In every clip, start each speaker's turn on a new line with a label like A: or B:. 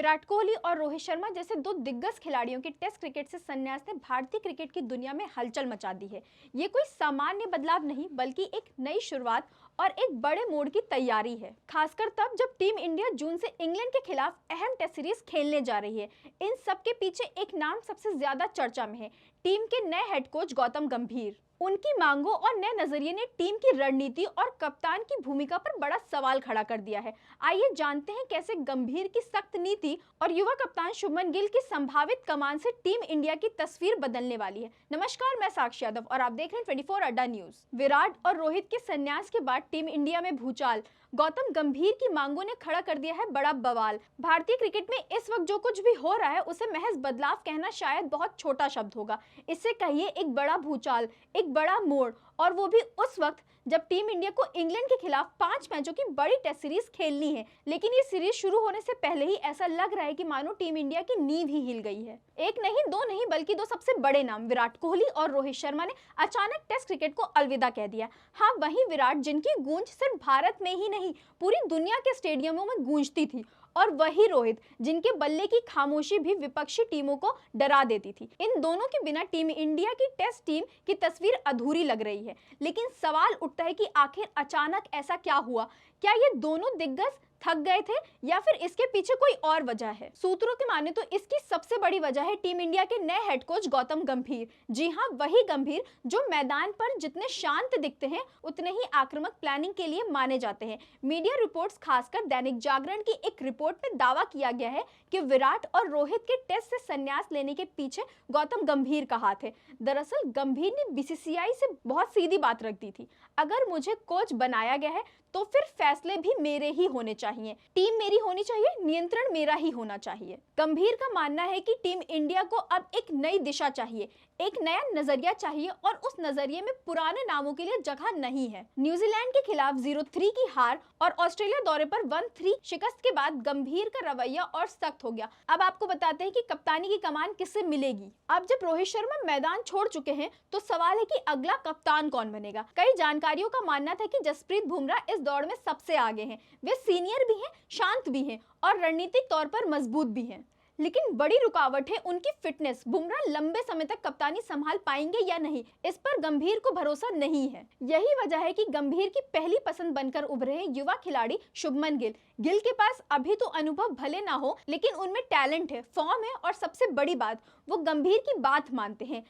A: विराट कोहली और रोहित शर्मा जैसे दो दिग्गज खिलाड़ियों के टेस्ट क्रिकेट से संन्यास ने भारतीय क्रिकेट की दुनिया में हलचल मचा दी है। ये कोई सामान्य बदलाव नहीं बल्कि एक नई शुरुआत और एक बड़े मोड़ की तैयारी है, खासकर तब जब टीम इंडिया जून से इंग्लैंड के खिलाफ अहम टेस्ट सीरीज खेलने जा रही है। इन सब के पीछे एक नाम सबसे ज्यादा चर्चा में है, टीम के नए हेड कोच गौतम गंभीर। उनकी मांगों और नए नजरिए ने टीम की रणनीति और कप्तान की भूमिका पर बड़ा सवाल खड़ा कर दिया है। आइए जानते हैं कैसे गंभीर की सख्त नीति और युवा कप्तान शुभमन गिल की संभावित कमान से टीम इंडिया की तस्वीर बदलने वाली है। नमस्कार, मैं साक्षी यादव और आप देख रहे हैं 24 अड्डा न्यूज। विराट और रोहित के संन्यास के बाद टीम इंडिया में भूचाल। गौतम गंभीर की मांगों ने खड़ा कर दिया है बड़ा बवाल। भारतीय क्रिकेट में इस वक्त जो कुछ भी हो रहा है उसे महज बदलाव कहना शायद बहुत छोटा शब्द होगा। इससे कहिए एक बड़ा भूचाल, एक बड़ा मोड़, और वो भी उस वक्त जब टीम इंडिया को इंग्लैंड के खिलाफ 5 मैचों की बड़ी टेस्ट सीरीज खेलनी है। लेकिन ये सीरीज शुरू होने से पहले ही ऐसा लग रहा है कि मानो टीम इंडिया की नींव ही हिल गई है। एक नहीं, दो नहीं, बल्कि दो सबसे बड़े नाम विराट कोहली और रोहित शर्मा ने अचानक टेस्ट क्रिकेट को अलविदा कह दिया। हाँ, वही विराट जिनकी गूंज सिर्फ भारत में ही नहीं पूरी दुनिया के स्टेडियमों में गूंजती थी, और वही रोहित जिनके बल्ले की खामोशी भी विपक्षी टीमों को डरा देती थी। इन दोनों के बिना टीम इंडिया की टेस्ट टीम की तस्वीर अधूरी लग रही है। लेकिन सवाल उठता है कि आखिर अचानक ऐसा क्या हुआ? क्या ये दोनों दिग्गज थक गए थे या फिर इसके पीछे कोई और वजह है? सूत्रों के माने तो इसकी सबसे बड़ी वजह है टीम इंडिया के नए हेड कोच गौतम गंभीर। जी हाँ, वही गंभीर जो मैदान पर जितने शांत दिखते हैं उतने ही आक्रामक प्लानिंग के लिए माने जाते हैं। मीडिया रिपोर्ट्स, खासकर दैनिक जागरण की एक रिपोर्ट में दावा किया गया है कि विराट और रोहित के टेस्ट से संन्यास लेने के पीछे गौतम गंभीर का हाथ है। दरअसल गंभीर ने बीसीसीआई से बहुत सीधी बात रख दी थी, अगर मुझे कोच बनाया गया है तो फिर फैसले भी मेरे ही होने चाहिए, टीम मेरी होनी चाहिए, नियंत्रण मेरा ही होना चाहिए। गंभीर का मानना है कि टीम इंडिया को अब एक नई दिशा चाहिए, एक नया नजरिया चाहिए, और उस नजरिए में पुराने नामों के लिए जगह नहीं है। न्यूजीलैंड के खिलाफ 0-3 की हार और ऑस्ट्रेलिया दौरे पर 1-3 शिकस्त के बाद गंभीर का रवैया और सख्त हो गया। अब आपको बताते हैं कि कप्तानी की कमान किससे मिलेगी। अब जब रोहित शर्मा मैदान छोड़ चुके हैं तो सवाल है कि अगला कप्तान कौन बनेगा। कई जानकारियों का मानना था कि जसप्रीत बुमराह इस दौड़ में सबसे आगे हैं। वे सीनियर भी हैं, शांत भी हैं और रणनीतिक तौर पर मजबूत भी हैं। लेकिन बड़ी रुकावट है उनकी फिटनेस। बुमराह लंबे समय तक कप्तानी संभाल पाएंगे या नहीं, इस पर गंभीर को भरोसा नहीं है। यही वजह है कि गंभीर की पहली पसंद बनकर उभरे हैं युवा खिलाड़ी शुभमन गिल। गिल के पास अभी तो अनुभव भले ना हो, लेकिन उनमें टैलेंट है, फॉर्म है, और सबसे बड़ी बात, वो गंभीर की बात मानते हैं।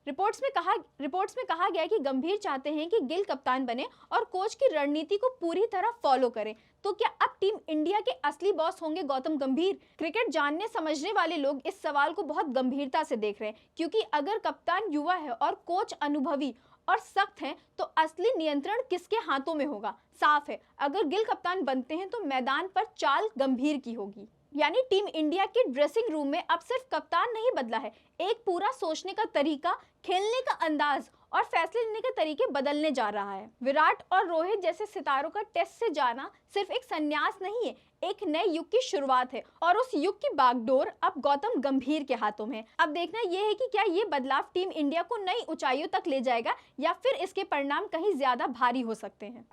A: रिपोर्ट्स में कहा गया कि गंभीर चाहते हैं कि गिल कप्तान बने और कोच की रणनीति को पूरी तरह फॉलो करें। तो क्या अब टीम इंडिया के असली बॉस होंगे गौतम गंभीर? क्रिकेट जानने समझने वाले लोग इस सवाल को बहुत गंभीरता से देख रहे हैं, क्योंकि अगर कप्तान युवा है और कोच अनुभवी और सख्त हैं, तो असली नियंत्रण किसके हाथों में होगा? साफ है, अगर गिल कप्तान बनते हैं तो मैदान पर चाल गंभीर की होगी। यानी टीम इंडिया के ड्रेसिंग रूम में अब सिर्फ कप्तान नहीं बदला है, एक पूरा सोचने का तरीका, खेलने का अंदाज और फैसले लेने के तरीके बदलने जा रहा है। विराट और रोहित जैसे सितारों का टेस्ट से जाना सिर्फ एक संन्यास नहीं है, एक नए युग की शुरुआत है, और उस युग की बागडोर अब गौतम गंभीर के हाथों में है। अब देखना यह है कि क्या ये बदलाव टीम इंडिया को नई ऊंचाइयों तक ले जाएगा या फिर इसके परिणाम कहीं ज्यादा भारी हो सकते हैं।